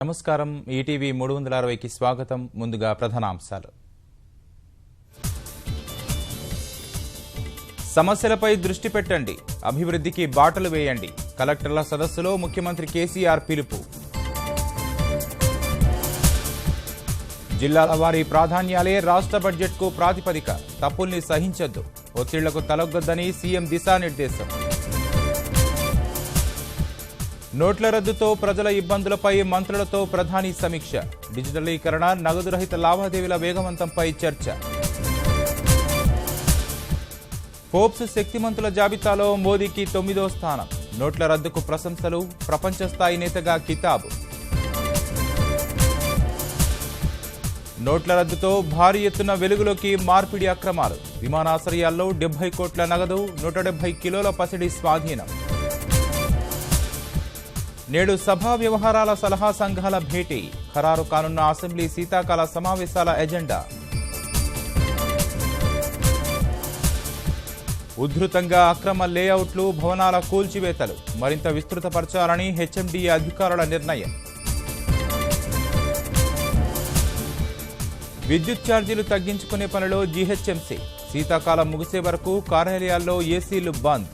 నమస్కారం ఈటీవీ 360కి స్వాగతం. ముందుగా ప్రధానాంశాలు. సమస్యలపై దృష్టి పెట్టండి, అభివృద్ధికి బాటలు వేయండి. కలెక్టర్ల సదస్సులో ముఖ్యమంత్రి కేసీఆర్ పిలుపు. జిల్లాల వారీ ప్రాధాన్యాలే రాష్ట్ర బడ్జెట్కు ప్రాతిపదిక. తప్పుల్ని సహించొద్దు, ఒత్తిళ్లకు తలొగ్గొద్దని సీఎం దిశానిర్దేశం. నోట్ల రద్దుతో ప్రజల ఇబ్బందులపై మంత్రులతో ప్రధాని సమీక్ష. డిజిటలీకరణ, నగదు రహిత లావాదేవీల వేగవంతంపై చర్చ. ఫోర్బ్స్ శక్తిమంతుల జాబితాలో మోదీకి 9వ స్థానం. నోట్ల రద్దుకు ప్రశంసలు, ప్రపంచ స్థాయి నేతగా కితాబు. నోట్ల రద్దుతో భారీ ఎత్తున వెలుగులోకి మార్పిడి అక్రమాలు. విమానాశ్రయాల్లో 70 కోట్ల నగదు, 170 కిలోల పసిడి స్వాధీనం. నేడు సభా వ్యవహారాల సలహా సంఘాల భేటీ. ఖరారు కానున్న అసెంబ్లీ శీతాకాల సమావేశాల ఎజెండా. ఉధృతంగా అక్రమ లేఅవుట్లు, భవనాల కూల్చివేతలు మరింత విస్తృతపరచాలని హెచ్ఎండీఏ అధికారుల నిర్ణయం. విద్యుత్ ఛార్జీలు తగ్గించుకునే పనిలో జీహెచ్ఎంసీ. శీతాకాలం ముగిసే వరకు కార్యాలయాల్లో ఏసీలు బంద్.